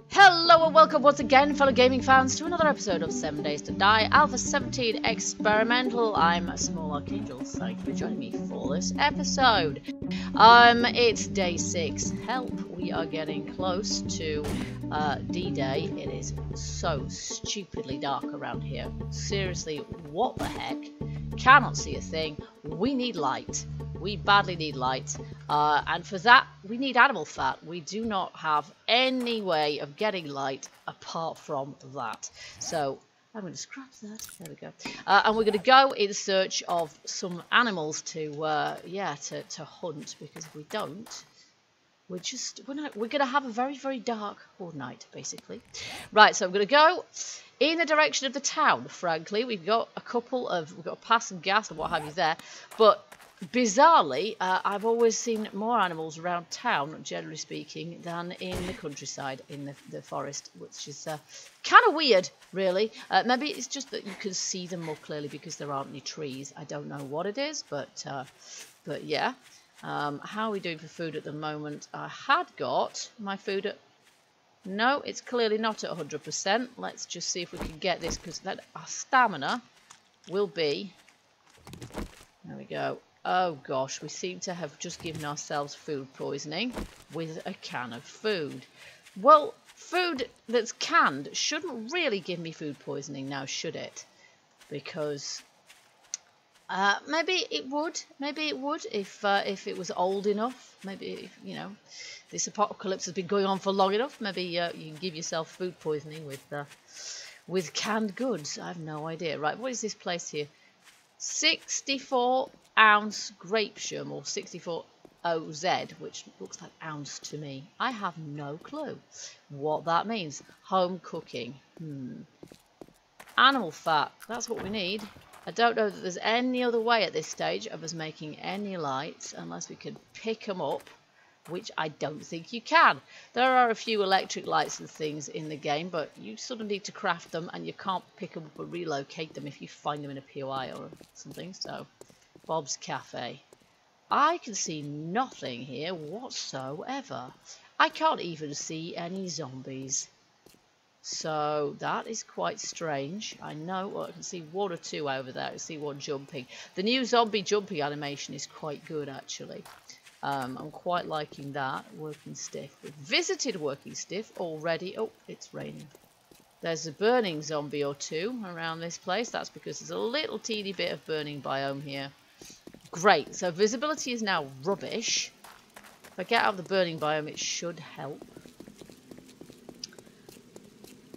Hello and welcome once again, fellow gaming fans, to another episode of 7 Days to Die, Alpha 17 Experimental. I'm a small Archangel. Thank you for joining me for this episode. It's day 6. Help, we are getting close to D-Day. It is so stupidly dark around here. Seriously, what the heck? Cannot see a thing. We need light. We badly need light, and for that we need animal fat. We do not have any way of getting light apart from that. So I'm going to scrap that. There we go. And we're going to go in search of some animals to hunt, because if we don't, we're going to have a very, very dark horde night, basically. Right, so I'm going to go in the direction of the town. Frankly, we've got to pass some gas and what have you there, but bizarrely, I've always seen more animals around town, generally speaking, than in the countryside, in the forest, which is kind of weird, really. Maybe it's just that you can see them more clearly because there aren't any trees. I don't know what it is, but yeah. How are we doing for food at the moment? I had got my food at... No, it's clearly not at 100%. Let's just see if we can get this, because our stamina will be... There we go. Oh gosh, we seem to have just given ourselves food poisoning with a can of food. Well, food that's canned shouldn't really give me food poisoning now, should it? Because maybe it would if it was old enough. Maybe this apocalypse has been going on for long enough. Maybe you can give yourself food poisoning with canned goods. I have no idea. Right, what is this place here? 64-ounce grape shum, or 64 OZ, which looks like ounce to me. I have no clue what that means. Home cooking. Animal fat. That's what we need. I don't know that there's any other way at this stage of us making any lights unless we can pick them up, which I don't think you can. There are a few electric lights and things in the game, but you sort of need to craft them, and you can't pick them up or relocate them if you find them in a POI or something. So, Bob's Cafe. I can see nothing here whatsoever. I can't even see any zombies. So that is quite strange. I know, well, I can see one or two over there. I can see one jumping. The new zombie jumping animation is quite good, actually. I'm quite liking that. Working stiff. We've visited working stiff already. Oh, it's raining. There's a burning zombie or two around this place. That's because there's a little teeny bit of burning biome here. Great. So visibility is now rubbish. If I get out of the burning biome, it should help.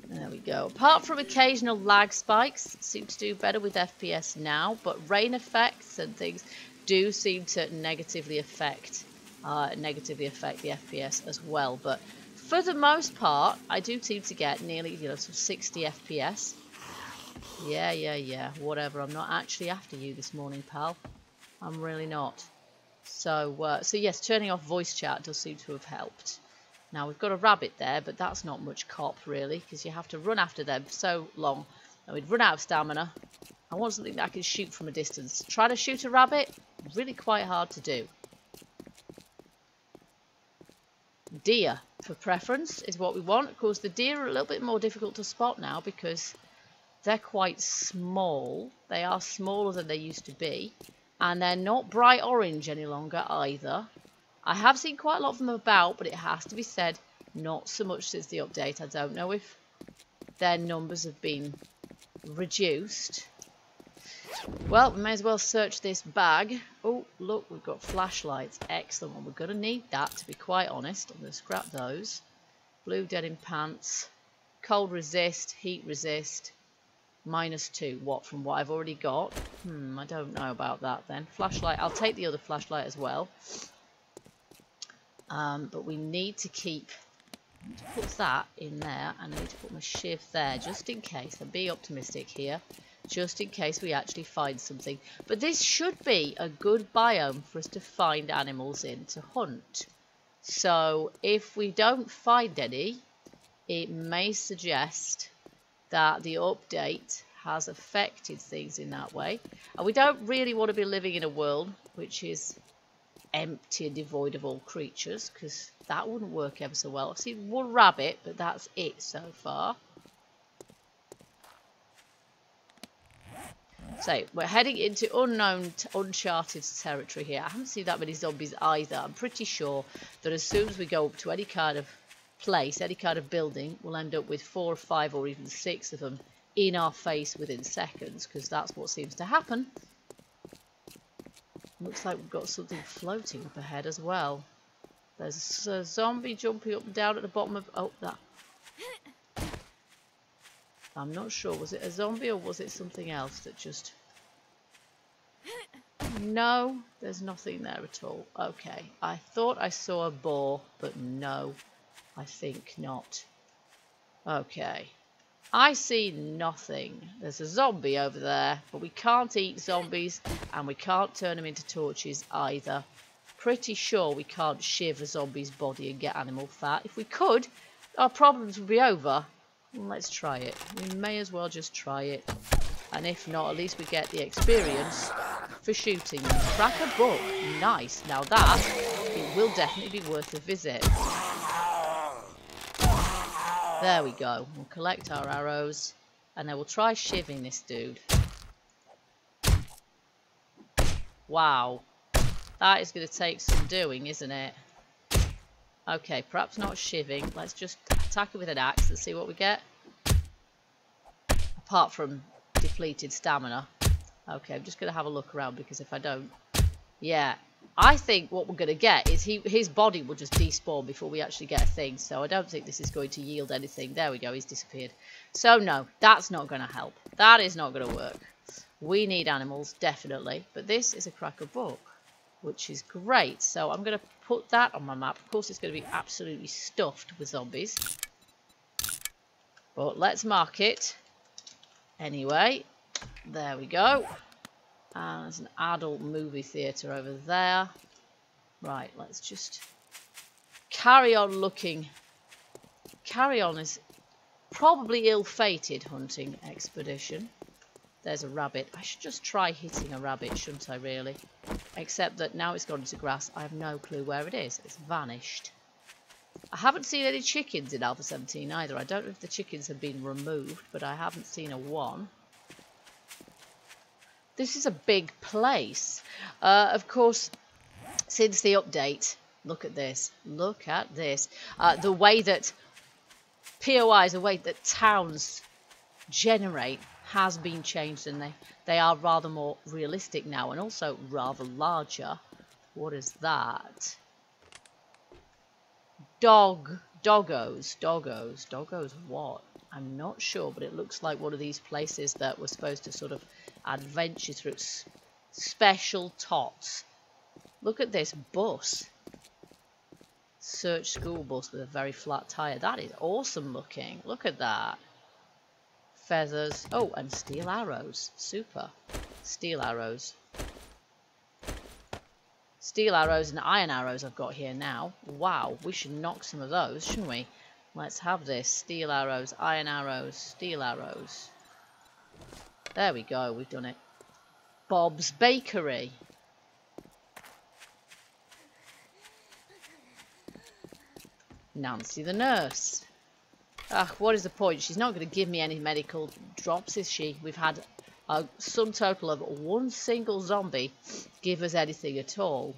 There we go. Apart from occasional lag spikes, seem to do better with FPS now, but rain effects and things do seem to negatively affect the FPS as well. But for the most part, I do seem to get nearly, some 60 FPS. Yeah. Whatever. I'm not actually after you this morning, pal. I'm really not. So yes, turning off voice chat does seem to have helped. Now we've got a rabbit there, but that's not much cop really, because you have to run after them so long. And we'd run out of stamina. I want something that I can shoot from a distance. Try to shoot a rabbit, really quite hard to do. Deer, for preference, is what we want. Of course, the deer are a little bit more difficult to spot now because they're quite small. They are smaller than they used to be. And they're not bright orange any longer either. I have seen quite a lot of them about, but it has to be said, not so much since the update. I don't know if their numbers have been reduced. Well, we may as well search this bag. Oh, look, we've got flashlights. Excellent. Well, we're going to need that, to be quite honest. I'm going to scrap those. Blue denim pants. Cold resist, heat resist. -2. What, from what I've already got? I don't know about that then. Flashlight. I'll take the other flashlight as well. But we need to put that in there, and I need to put my shiv there, just in case. I'm being optimistic here, just in case we actually find something. But this should be a good biome for us to find animals in to hunt. So if we don't find any, it may suggest that the update has affected things in that way. And we don't really want to be living in a world which is empty and devoid of all creatures, because that wouldn't work ever so well. I've seen one rabbit, but that's it so far. So we're heading into unknown, uncharted territory here. I haven't seen that many zombies either. I'm pretty sure that as soon as we go up to any kind of place, any kind of building, we'll end up with 4 or 5 or even 6 of them in our face within seconds, because that's what seems to happen. Looks like we've got something floating up ahead as well. There's a zombie jumping up and down at the bottom of... Oh, that... I'm not sure. Was it a zombie or was it something else that just... No, there's nothing there at all. Okay, I thought I saw a boar, but no, I think not. Okay, I see nothing. There's a zombie over there, but we can't eat zombies and we can't turn them into torches either. Pretty sure we can't shiv a zombie's body and get animal fat. If we could, our problems would be over. Well, let's try it. We may as well just try it. And if not, at least we get the experience for shooting them. Crack a book. Nice. Now that, it will definitely be worth a visit. There we go. We'll collect our arrows. And then we'll try shivving this dude. Wow. That is going to take some doing, isn't it? Okay, perhaps not shivving. Let's just attack it with an axe and see what we get. Apart from depleted stamina. Okay, I'm just going to have a look around, because if I don't... Yeah, I think what we're going to get is his body will just despawn before we actually get a thing. So I don't think this is going to yield anything. There we go, he's disappeared. So no, that's not going to help. That is not going to work. We need animals, definitely. But this is a cracker book, which is great. So I'm going to put that on my map. Of course, it's going to be absolutely stuffed with zombies. But let's mark it. Anyway, there we go. And there's an adult movie theatre over there. Right, let's just carry on looking. Carry on is probably ill-fated hunting expedition. There's a rabbit. I should just try hitting a rabbit, shouldn't I, really? Except that now it's gone into grass, I have no clue where it is. It's vanished. I haven't seen any chickens in Alpha 17 either. I don't know if the chickens have been removed, but I haven't seen a one. This is a big place. Of course, since the update, look at this. Look at this. The way that POIs, the way that towns generate has been changed, and they are rather more realistic now, and also rather larger. What is that? Doggos what? I'm not sure, but it looks like one of these places that we're supposed to sort of adventure through. Special tots. Look at this bus. Search school bus with a very flat tyre. That is awesome looking. Look at that. Feathers. Oh, and steel arrows. Super. Steel arrows. Steel arrows and iron arrows I've got here now. Wow, we should knock some of those, shouldn't we? Let's have this. Steel arrows, iron arrows, steel arrows. There we go, we've done it. Bob's Bakery. Nancy the nurse. Ah, what is the point? She's not going to give me any medical drops, is she? We've had a sum total of one single zombie give us anything at all.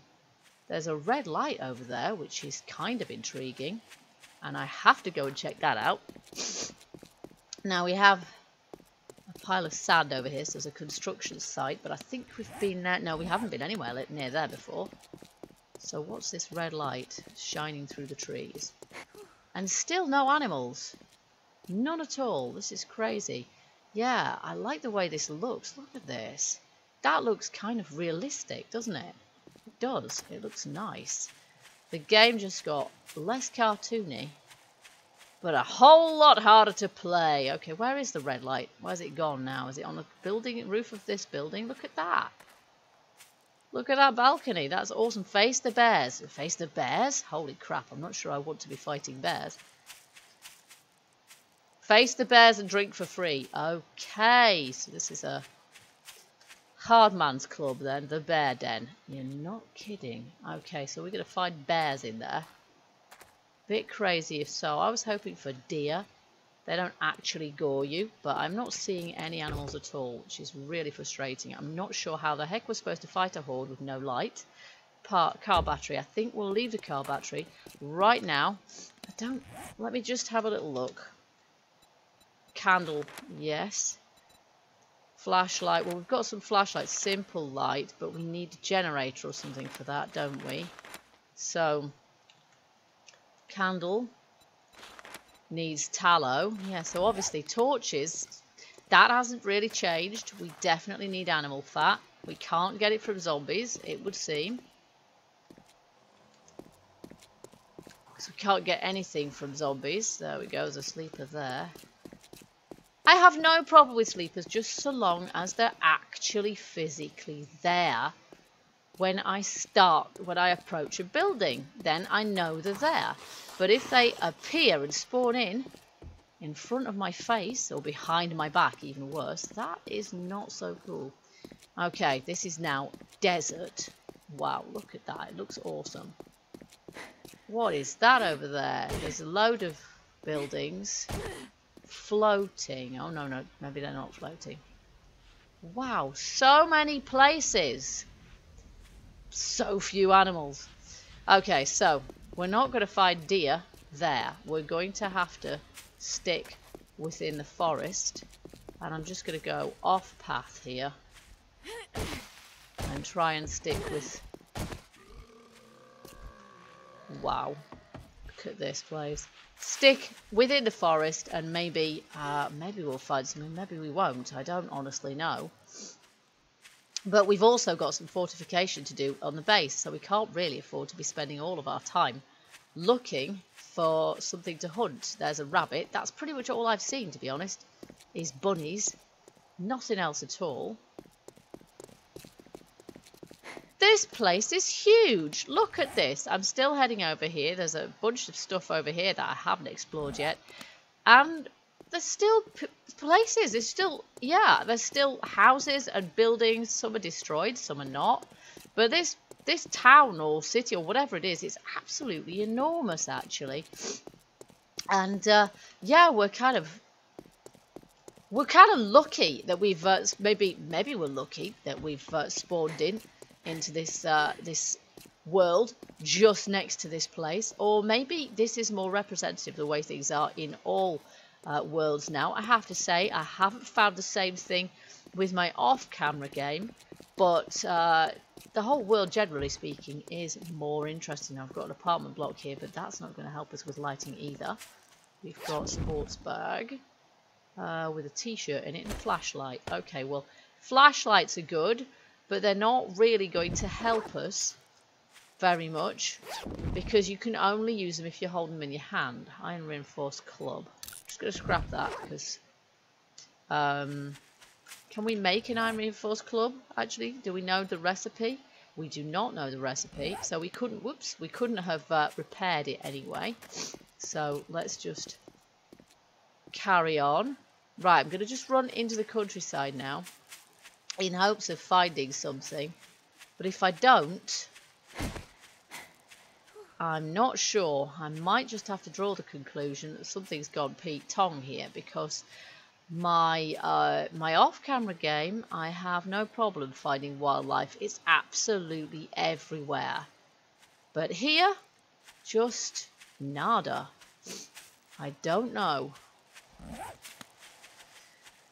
There's a red light over there, which is kind of intriguing. And I have to go and check that out. Now we have a pile of sand over here, so there's a construction site. But I think we've been there. No, we haven't been anywhere near there before. So what's this red light shining through the trees? And still no animals. None at all. This is crazy. Yeah, I like the way this looks. Look at this. That looks kind of realistic, doesn't it? It does. It looks nice. The game just got less cartoony, but a whole lot harder to play. Okay, where is the red light? Where's it gone now? Is it on the building, roof of this building? Look at that. Look at that balcony. That's awesome. Face the bears. Face the bears? Holy crap, I'm not sure I want to be fighting bears. Face the bears and drink for free. Okay, so this is a Hardman's Club then, the bear den. You're not kidding. Okay, so we're going to find bears in there. Bit crazy if so. I was hoping for deer. They don't actually gore you, but I'm not seeing any animals at all, which is really frustrating. I'm not sure how the heck we're supposed to fight a horde with no light. Car battery. I think we'll leave the car battery right now. Let me just have a little look. Candle, yes. Flashlight. Well, we've got some flashlights, simple light, but we need a generator or something for that, don't we? So, candle needs tallow. Yeah, so obviously torches. That hasn't really changed. We definitely need animal fat. We can't get it from zombies, it would seem. So we can't get anything from zombies. There we go, there's a sleeper there. I have no problem with sleepers just so long as they're actually physically there when I approach a building. Then I know they're there. But if they appear and spawn in front of my face or behind my back, even worse, that is not so cool. Okay, this is now desert. Wow, look at that. It looks awesome. What is that over there? There's a load of buildings floating. Oh, no, maybe they're not floating. Wow, so many places. So few animals. Okay, so we're not going to find deer there. We're going to have to stick within the forest. And I'm just going to go off path here and try and stick with... Wow, look at this place. Stick within the forest and maybe we'll find something, maybe we won't. I don't honestly know. But we've also got some fortification to do on the base, so we can't really afford to be spending all of our time looking for something to hunt. There's a rabbit. That's pretty much all I've seen, to be honest, is bunnies. Nothing else at all. This place is huge. Look at this. I'm still heading over here. There's a bunch of stuff over here that I haven't explored yet. And there's still places. There's still, yeah, there's still houses and buildings. Some are destroyed, some are not. But this town or city or whatever it is, it's absolutely enormous, actually. And, yeah, we're kind of lucky that we've, maybe we're lucky that we've spawned into this this world just next to this place, or maybe this is more representative of the way things are in all worlds now. I have to say I haven't found the same thing with my off-camera game, but the whole world, generally speaking, is more interesting. I've got an apartment block here, but that's not going to help us with lighting either. We've got a sports bag with a t-shirt in it and a flashlight. Okay, well, flashlights are good, but they're not really going to help us very much because you can only use them if you're holding them in your hand. Iron reinforced club. I'm just going to scrap that because can we make an iron reinforced club? Actually, do we know the recipe? We do not know the recipe, so we couldn't. Whoops, we couldn't have repaired it anyway. So let's just carry on. Right, I'm going to just run into the countryside now, in hopes of finding something. But if I don't, I'm not sure. I might just have to draw the conclusion that something's gone Pete Tong here, because my off-camera game, I have no problem finding wildlife. It's absolutely everywhere. But here, just nada. I don't know.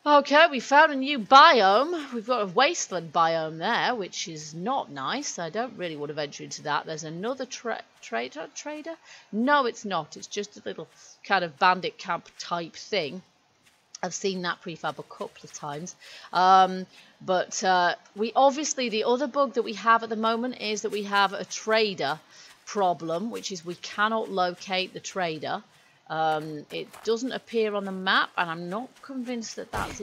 Okay, we found a new biome. We've got a wasteland biome there, which is not nice. I don't really want to venture into that. There's another trader? No, it's not. It's just a little kind of bandit camp type thing. I've seen that prefab a couple of times. But we obviously, the other bug that we have at the moment is that we have a trader problem, which is we cannot locate the trader. It doesn't appear on the map, and I'm not convinced that that's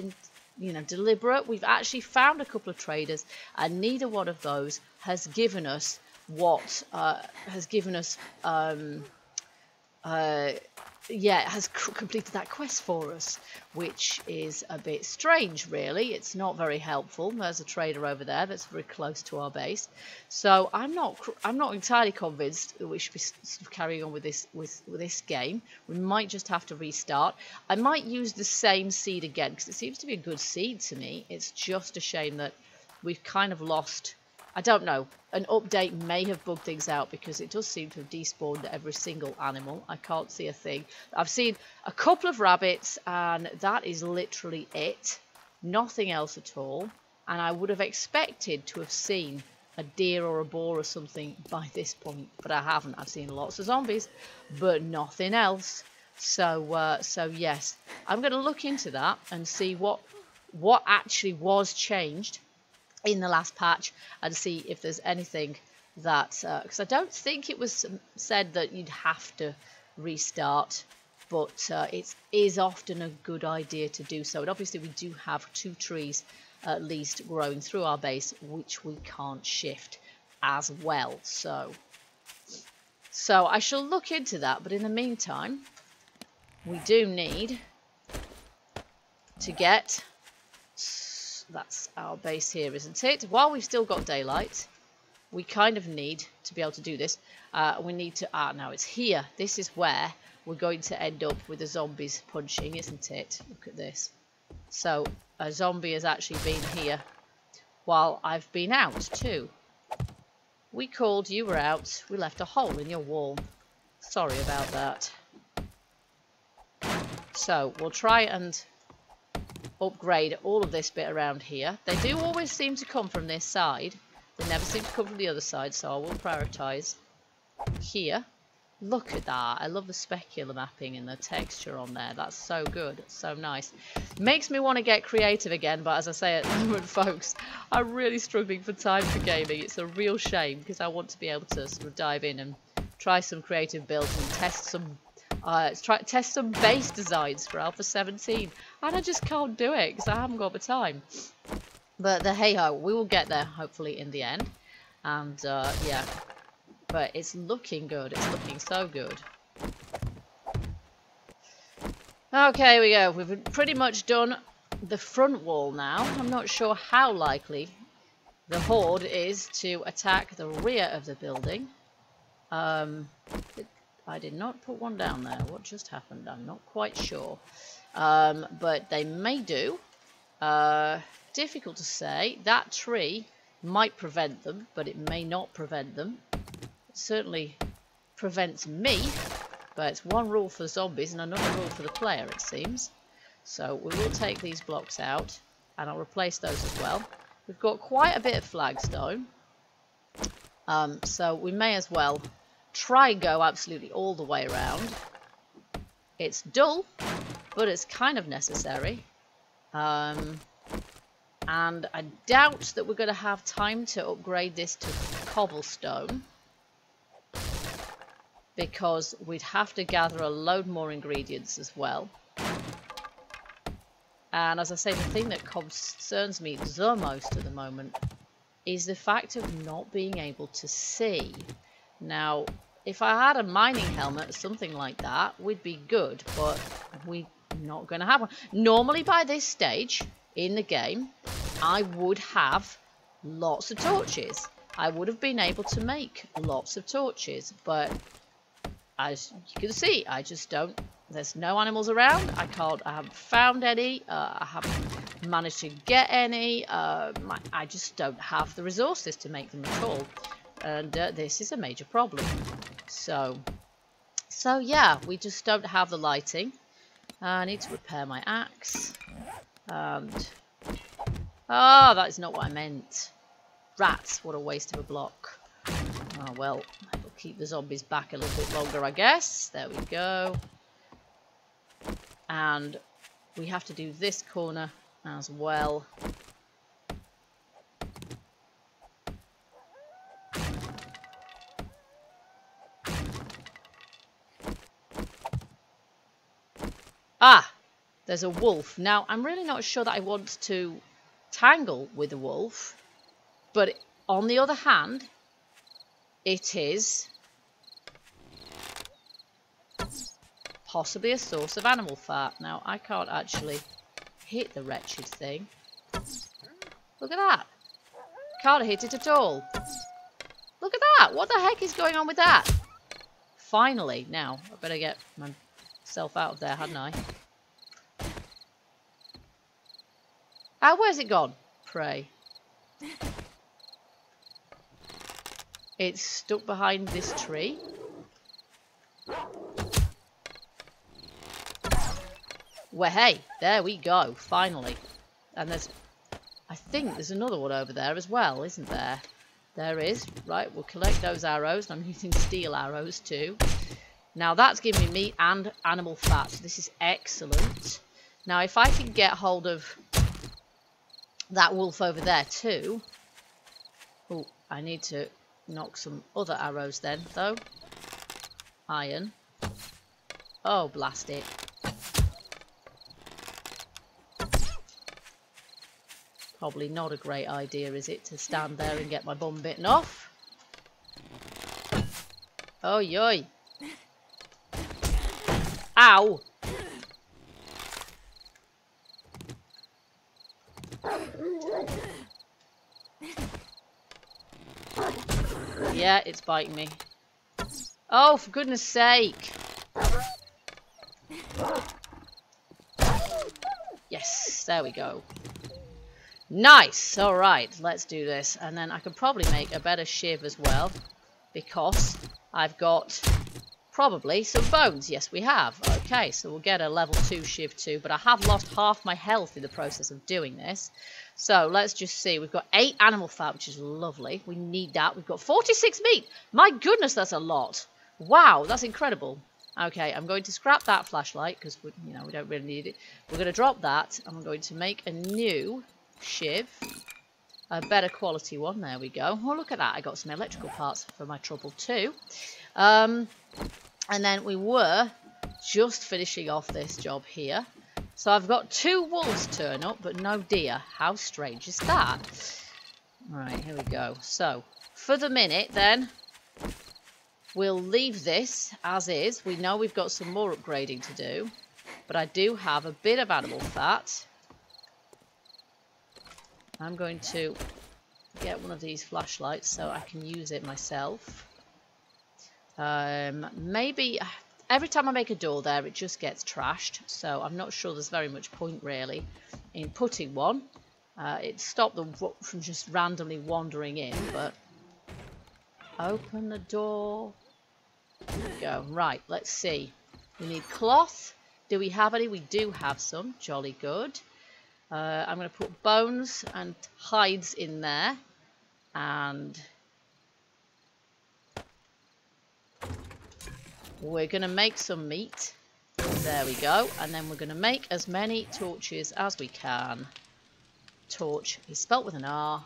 deliberate. We've actually found a couple of traders, and neither one of those has given us what yeah, it has completed that quest for us, which is a bit strange, really. It's not very helpful. There's a trader over there that's very close to our base, so I'm not entirely convinced that we should be sort of carrying on with this game. We might just have to restart. I might use the same seed again because it seems to be a good seed to me. It's just a shame that we've kind of lost. I don't know. An update may have bugged things out because it does seem to have despawned every single animal. I can't see a thing. I've seen a couple of rabbits and that is literally it. Nothing else at all. And I would have expected to have seen a deer or a boar or something by this point, but I haven't. I've seen lots of zombies, but nothing else. So yes, I'm going to look into that and see what actually was changed in the last patch and see if there's anything that because I don't think it was said that you'd have to restart, but it is often a good idea to do so. And obviously we do have 2 trees at least growing through our base which we can't shift as well, so I shall look into that. But in the meantime we do need to get, that's our base here, isn't it? While we've still got daylight, we kind of need to be able to do this. We need to, now it's here. This is where we're going to end up with the zombies punching, isn't it? Look at this. So a zombie has actually been here while I've been out too. We called, you were out, we left a hole in your wall. Sorry about that. So we'll try and upgrade all of this bit around here. They do always seem to come from this side. They never seem to come from the other side, so I will prioritise here. Look at that. I love the specular mapping and the texture on there. That's so good. It's so nice. Makes me want to get creative again, but as I say at the moment, folks, I'm really struggling for time for gaming. It's a real shame because I want to be able to sort of dive in and try some creative builds and test some base designs for Alpha 17, and I just can't do it because I haven't got the time. But hey ho, we will get there hopefully in the end. And yeah, but it's looking good. It's looking so good. Okay, here we go. We've pretty much done the front wall now. I'm not sure how likely the horde is to attack the rear of the building. I did not put one down there. What just happened? I'm not quite sure. But they may do. Difficult to say. That tree might prevent them, but it may not prevent them. It certainly prevents me, but it's one rule for the zombies and another rule for the player, it seems. So we will take these blocks out, and I'll replace those as well. We've got quite a bit of flagstone, so we may as well try and go absolutely all the way around. It's dull, but it's kind of necessary. And I doubt that we're going to have time to upgrade this to cobblestone, because we'd have to gather a load more ingredients as well. And as I say, the thing that concerns me the most at the moment is the fact of not being able to see. Now, if I had a mining helmet or something like that, we'd be good, but we're not going to have one. Normally by this stage in the game, I would have lots of torches. I would have been able to make lots of torches, but as you can see, I just don't. There's no animals around. I haven't found any. I haven't managed to get any. I just don't have the resources to make them at all. And this is a major problem. So yeah, we just don't have the lighting. I need to repair my axe. And oh, that is not what I meant. Rats, what a waste of a block. Oh well, we'll keep the zombies back a little bit longer, I guess. There we go. And we have to do this corner as well. Ah, there's a wolf. Now, I'm really not sure that I want to tangle with a wolf, but on the other hand, it is possibly a source of animal fat. Now, I can't actually hit the wretched thing. Look at that. Can't hit it at all. Look at that. What the heck is going on with that? Finally. Now, I better get myself out of there, hadn't I? Where's it gone? Pray. It's stuck behind this tree. Well, hey, there we go, finally. And I think there's another one over there as well, isn't there? There is. Right, we'll collect those arrows. And I'm using steel arrows too. Now that's giving me meat and animal fat. So this is excellent. Now if I can get hold of that wolf over there too. Oh, I need to knock some other arrows then, though. Iron. Oh, blast it. Probably not a great idea, is it, to stand there and get my bum bitten off? Oh, yoy. Ow! Yeah, it's biting me. Oh, for goodness sake. Yes, there we go. Nice! Alright, let's do this. And then I could probably make a better shiv as well. Because I've got probably some bones. Yes, we have. Okay, so we'll get a level 2 shiv too. But I have lost half my health in the process of doing this. So let's just see. We've got 8 animal fat, which is lovely. We need that. We've got 46 meat. My goodness, that's a lot. Wow, that's incredible. Okay, I'm going to scrap that flashlight because we don't really need it. We're going to drop that, and I'm going to make a new shiv, a better quality one. There we go. Oh, look at that. I got some electrical parts for my trouble too. And then we were just finishing off this job here. So I've got 2 wolves turn up, but no deer. How strange is that? Right, here we go. So, for the minute then, we'll leave this as is. We know we've got some more upgrading to do, but I do have a bit of animal fat. I'm going to get one of these flashlights so I can use it myself. Maybe every time I make a door there, it just gets trashed. So I'm not sure there's very much point really in putting one. It stopped them from just randomly wandering in, but open the door. There we go. Right, let's see. We need cloth. Do we have any? We do have some. Jolly good. I'm going to put bones and hides in there. And we're going to make some meat. There we go. And then we're going to make as many torches as we can. Torch is spelt with an R.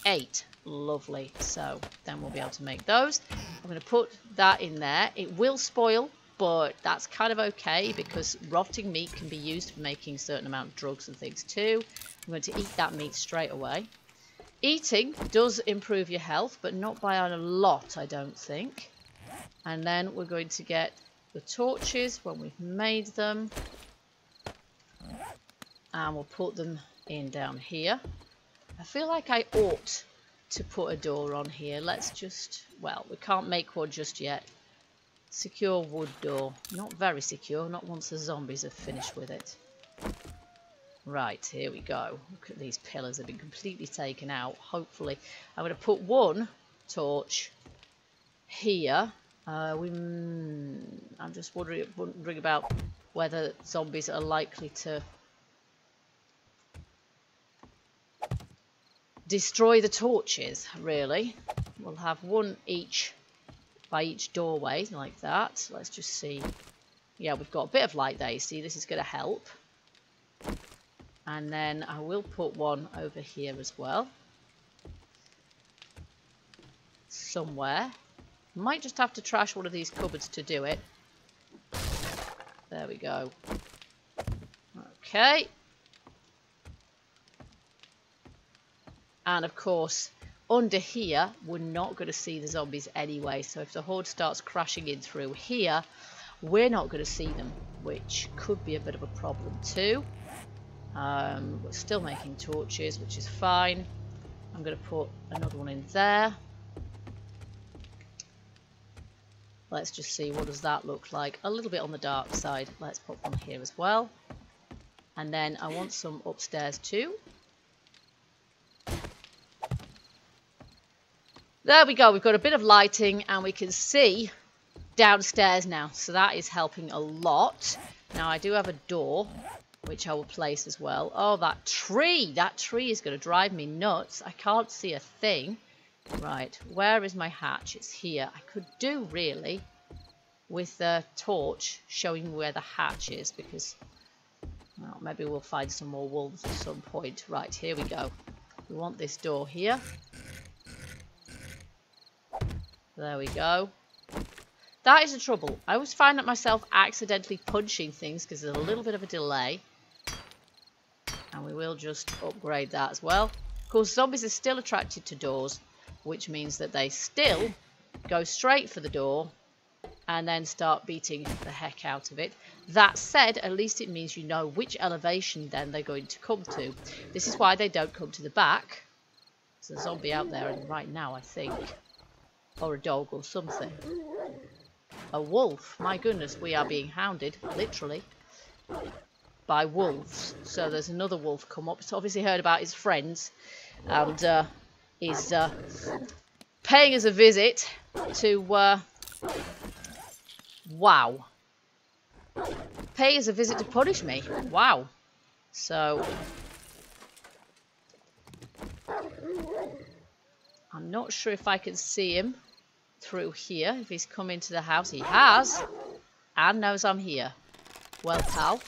8. Lovely. So then we'll be able to make those. I'm going to put that in there. It will spoil, but that's kind of okay because rotting meat can be used for making a certain amount of drugs and things too. I'm going to eat that meat straight away. Eating does improve your health, but not by a lot, I don't think. And then we're going to get the torches when we've made them. And we'll put them in down here. I feel like I ought to put a door on here. Let's just, well, we can't make one just yet. Secure wood door. Not very secure, not once the zombies have finished with it. Right, here we go. Look at these pillars, they've been completely taken out. Hopefully, I'm going to put one torch here. I'm just wondering about whether zombies are likely to destroy the torches, really. We'll have one each by each doorway, like that. Let's just see. Yeah, we've got a bit of light there, you see. This is going to help. And then I will put one over here as well. Somewhere. Might just have to trash one of these cupboards to do it. There we go. Okay. And of course, under here, we're not going to see the zombies anyway. So if the horde starts crashing in through here, we're not going to see them, which could be a bit of a problem too. We're still making torches, which is fine. I'm going to put another one in there. Let's just see, what does that look like? A little bit on the dark side. Let's put one here as well. And then I want some upstairs too. There we go. We've got a bit of lighting and we can see downstairs now. So that is helping a lot. Now I do have a door, which I will place as well. Oh, that tree! That tree is going to drive me nuts. I can't see a thing. Right, where is my hatch? It's here. I could do, really, with a torch showing where the hatch is, because, well, maybe we'll find some more wolves at some point. Right, here we go. We want this door here. There we go. That is the trouble. I always find that myself accidentally punching things because there's a little bit of a delay. And we will just upgrade that as well. Of course, zombies are still attracted to doors, which means that they still go straight for the door and then start beating the heck out of it. That said, at least it means you know which elevation then they're going to come to. This is why they don't come to the back. There's a zombie out there right now, I think. Or a dog or something. A wolf. My goodness, we are being hounded, literally, by wolves. So there's another wolf come up. It's obviously heard about his friends and is paying us a visit to wow, pay us a visit to punish me. Wow. So I'm not sure if I can see him through here. If he's come into the house, he has, and knows I'm here. Well, pal,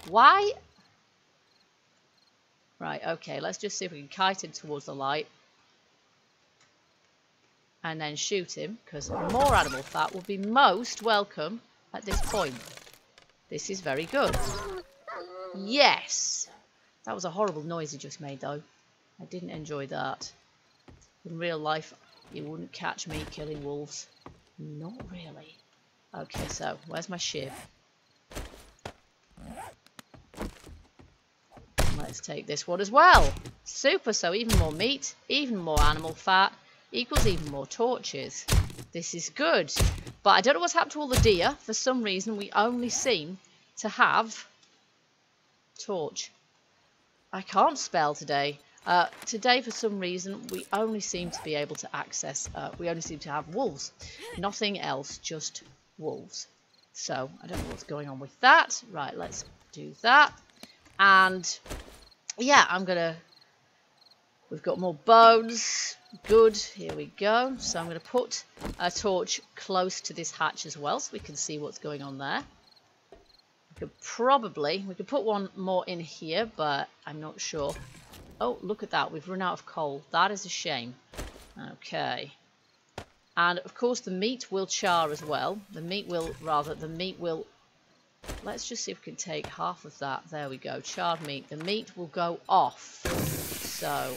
why? Right, okay, let's just see if we can kite him towards the light. And then shoot him, because more animal fat will be most welcome at this point. This is very good. Yes! That was a horrible noise he just made, though. I didn't enjoy that. In real life, you wouldn't catch me killing wolves. Not really. Okay, so, where's my shiv? Let's take this one as well. Super, so even more meat, even more animal fat, equals even more torches. This is good. But I don't know what's happened to all the deer. For some reason, we only seem to have torch. I can't spell today. Today, for some reason, we only seem to be able to access, we only seem to have wolves. Nothing else, just wolves. So, I don't know what's going on with that. Right, let's do that. And, yeah, I'm going to... We've got more bones. Good, here we go. So I'm going to put a torch close to this hatch as well, so we can see what's going on there. We could put one more in here, but I'm not sure. Oh, look at that. We've run out of coal. That is a shame. Okay. And, of course, the meat will char as well. The meat will... Let's just see if we can take half of that. There we go. Charred meat. The meat will go off. So...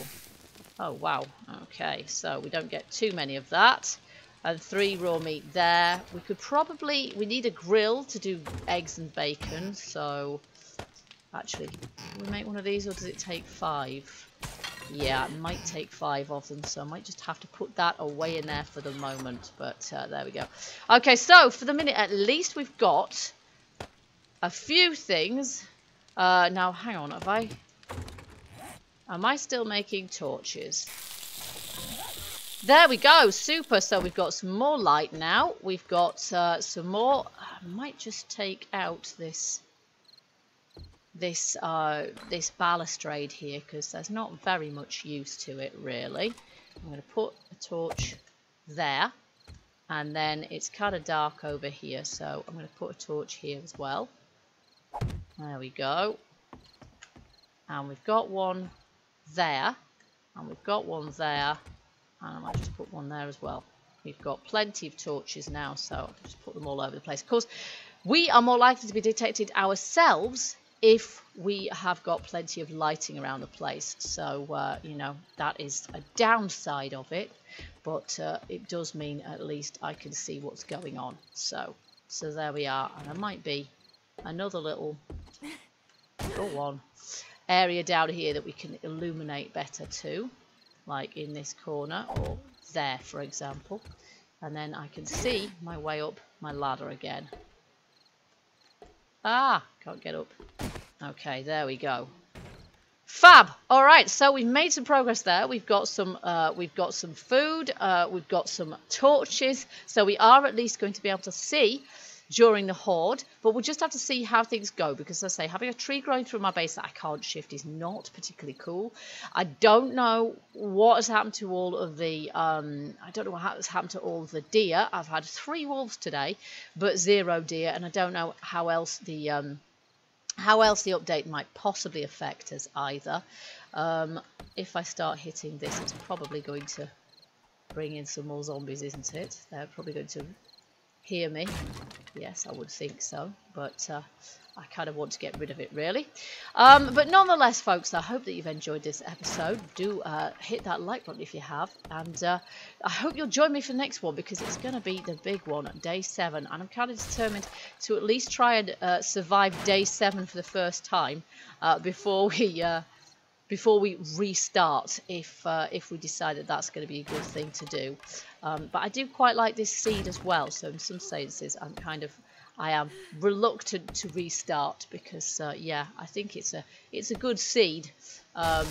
Oh, wow. Okay. So, we don't get too many of that. And 3 raw meat there. We could probably... We need a grill to do eggs and bacon. So... Actually, can we make one of these, or does it take 5? Yeah, it might take 5 of them, so I might just have to put that away in there for the moment. But there we go. Okay, so for the minute, at least we've got a few things. Now, hang on, am I still making torches? There we go, super. So we've got some more light now. We've got some more. I might just take out this balustrade here, because there's not very much use to it, really. I'm going to put a torch there, and then it's kind of dark over here, so I'm going to put a torch here as well. There we go. And we've got one there, and we've got one there, and I might just put one there as well. We've got plenty of torches now, so I'll just put them all over the place. Of course, we are more likely to be detected ourselves if we have got plenty of lighting around the place. So, you know, that is a downside of it. But it does mean at least I can see what's going on. So, So there we are. And there might be another little, go on, area down here that we can illuminate better too. Like in this corner or there, for example. And then I can see my way up my ladder again. Ah, can't get up. Okay, there we go. Fab. All right, so we've made some progress there. We've got some food. We've got some torches. So we are at least going to be able to see during the horde, but we'll just have to see how things go, because as I say, having a tree growing through my base that I can't shift is not particularly cool. I don't know what has happened to all of the I don't know what has happened to all of the deer. I've had 3 wolves today but 0 deer, and I don't know how else the update might possibly affect us either. If I start hitting this, it's probably going to bring in some more zombies, isn't it? They're probably going to hear me. Yes, I would think so, but I kind of want to get rid of it, really. But nonetheless, folks, I hope that you've enjoyed this episode. Do hit that like button if you have, and I hope you'll join me for the next one, because it's going to be the big one at day 7, and I'm kind of determined to at least try and survive day 7 for the first time before we restart, if we decide that that's going to be a good thing to do. But I do quite like this seed as well, so in some senses I am reluctant to restart, because yeah, I think it's a good seed, but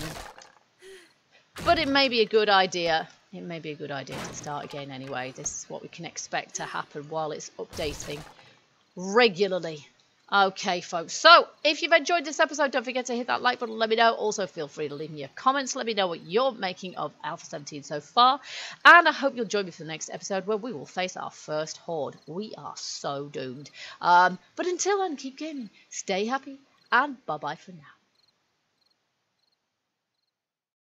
it may be a good idea. It may be a good idea to start again anyway. This is what we can expect to happen while it's updating regularly. Okay, folks, so if you've enjoyed this episode, don't forget to hit that like button, let me know. Also, feel free to leave me your comments, let me know what you're making of Alpha 17 so far, and I hope you'll join me for the next episode, where we will face our first horde. We are so doomed. But until then, keep gaming, stay happy, and bye-bye for now.